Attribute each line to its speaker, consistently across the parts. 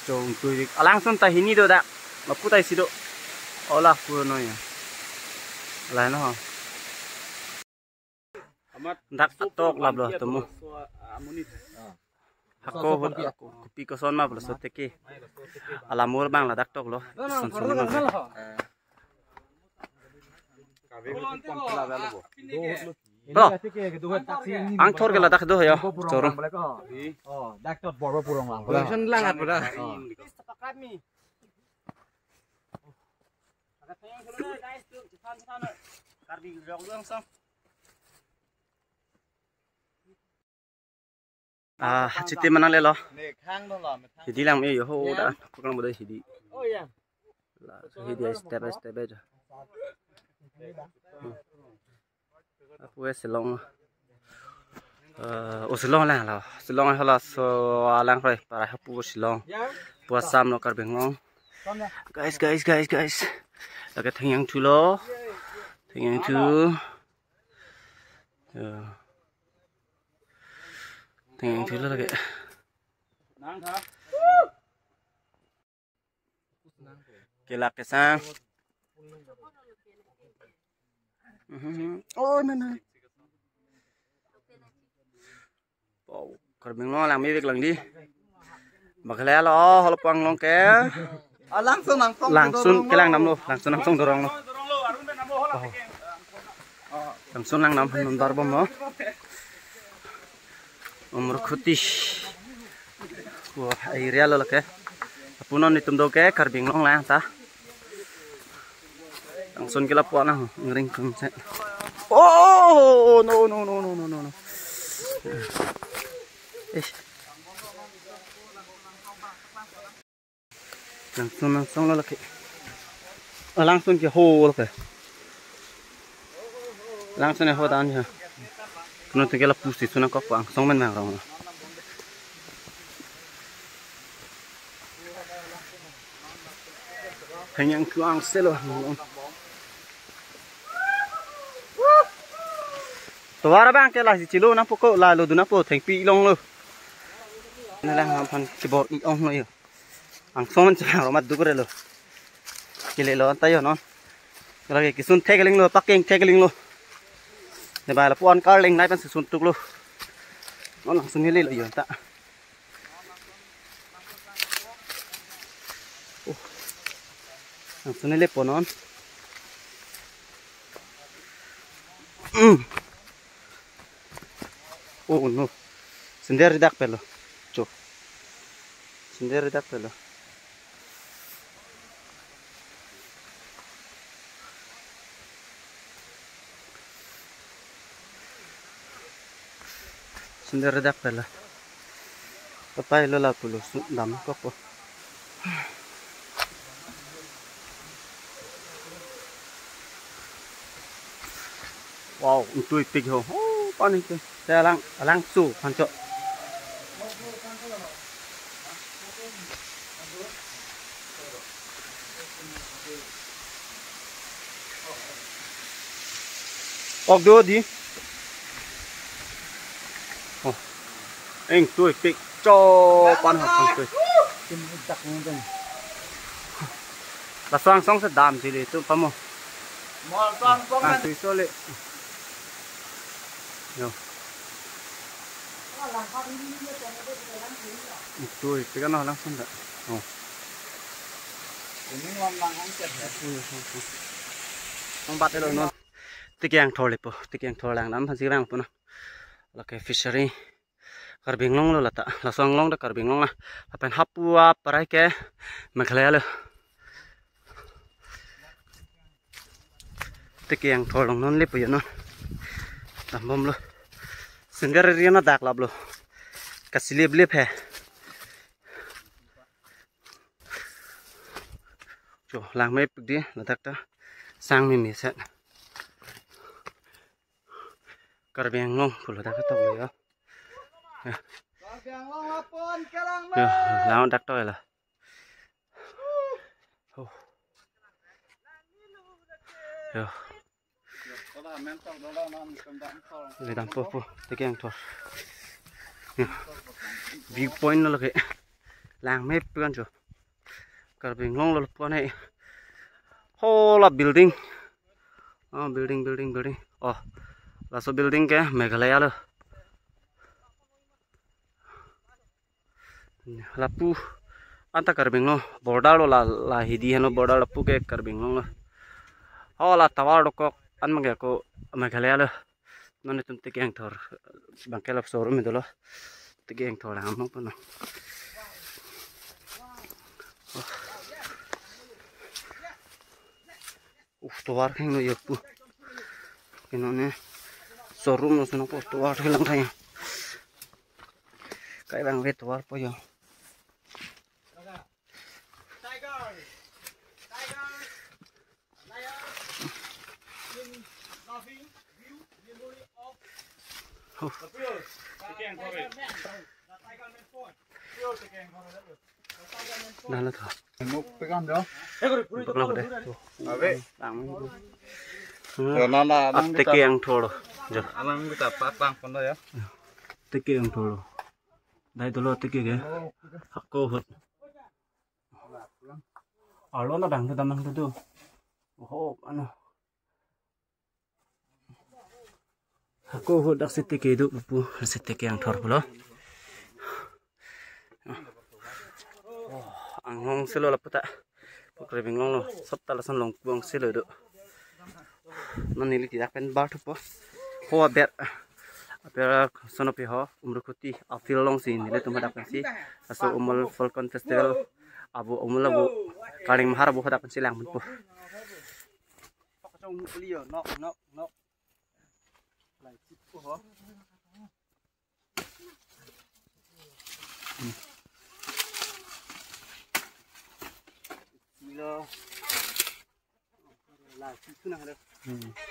Speaker 1: Chong tuik langsung tah ini do dak. Mapu tai sido. Olah puno ya. Lai no. Dak atok lab lo temu. Hakko kopi ko son ma blo sote ke. Alamur bang la dak tok lo. Son son ma. Bro, ang thor gela dak do ya. Chorong.
Speaker 2: Oh, dak tot bor purong lang.
Speaker 3: Langsung langat pada.
Speaker 1: Citi mana lelo? Hidi lang me yo ho da. Kurang bodai hidi.
Speaker 3: Oh iya.
Speaker 1: Hidi step by step aja. Aku selong. Selong lang lah. Selong hala so lang rồi. Para hapu selong. Puas sam lo kar bengong. Guys. Lagi thangyang tu lo. Thangyang tu. Thangyang tu lo lagi. Kelak kesang. Oh nah. Oh, kar bengong lang mi việc lang đi. Bakal lo holopang long ke. Langsung kelang nam lo, langsung dorong lo. Langsung lang nam nontar bom lo. Umur kutis. Wah, airnya lo ke. Punon itum do ke karbing long lah ta. Langsung kila puan nah ngering kengset. Oh, no. Langsung lo lagi. Langsung ke ho lo ke. Langsung ho dan ya. Kuno tinggal pusti suna kok langsung men nang. Hanyang kuang selo. Tuara bang ke lah si cilo na poko la lo duna po theng pi long lo. Na lang ham phan ki bor i ong no yo. Ang soman cha ro mat du kore lo. Kile lo ta yo no. Lagi kisun tegeling lo paking tegeling lo. Ne ba la puan karling nai pan sun tuk lo. No langsung hile lo yo ta. Langsung hile po non. Oh no. Sendiri dak pelo. Cuk. Sendiri dak pelo. Sendiri dak pelo. Papai lo la pulo dam kopo. Wow, untuk itik ho. Oh, panik tu. Saya langsung pancok. Ok dua di. Oh, anh tôi itik cho pan học không tôi. Là sang sẽ đam gì đấy tôi phải không? Tôi số lệ. Yo. Tôi cái nó langsung dah. Oh.
Speaker 3: Ini ngomong angkat ya.
Speaker 1: Không bắt được nó. Tikiang thor lepo, tikiang thor lang nam phansi bang puna. La ke fishery. Karbing long lo lata, la song long da karbing long la. Apen hapua parai ke Meghalaya lo. Tikiang thor long non lepo yo non. Bom lo. Sendiri riana dak lab lo. Kasih lip hai. Jo lang mai puk dia ladak ta sang mi set. Karbeng long pula dak ta lo ya.
Speaker 3: Karbeng long apun kelang
Speaker 1: Yo, lang dak ta lah. Oh. Yo. Ini dampo po, tiga yang tor. View point lo lagi, làng mép bươn rồi cả bình long là bọn này hô là building building là số building cái Meghalaya rồi là pu anta cả bình long border là hidi hano border là pu cái cả bình long rồi hô là tawar độc ăn mà cái cô Meghalaya rồi nó này tụi cái anh thor bằng cái lập số rồi mình đó tụi cái anh thor làm không phải nào tuar keng no yapu kino ne showroom no suno po tuar hilang thaya kai bang ve tuar po yo Nah lah tuh.
Speaker 2: Một cái con đó.
Speaker 1: Bực lắm đấy.
Speaker 2: À vậy.
Speaker 1: Rồi nó là tê kiêng thôi rồi. Giờ.
Speaker 2: Alang kita pasang con đây á.
Speaker 1: Tê kiêng thôi rồi. Đây tôi lo tê kiêng kìa. Hắc cô hụt. Ở lỗ nó bằng tôi tầm tôi. Ồ, anh nào. Hắc cô hụt đặc sĩ tê kiêng được bu, sĩ tê kiêng thôi rồi. Ang hong silo la puta pokre bingong lo satta la san long buang silo do nanili tidak pen bar thupo ho ber apera sonopi ho umrukuti afil long sin nile tumha dak si aso umul falcon festival abu umul abu kaling mahar bu hadak silang mun pu trong liyo nok lại chip po ho là thứ nào đây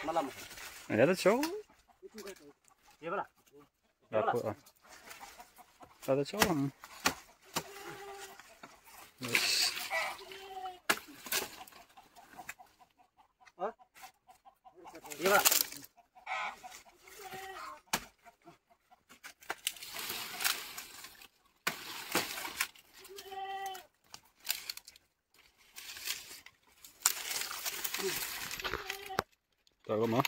Speaker 1: malam
Speaker 2: Ada cowok.
Speaker 1: iya bala
Speaker 2: Apa? Ada cowok.
Speaker 1: iya bala
Speaker 2: Tahu mah?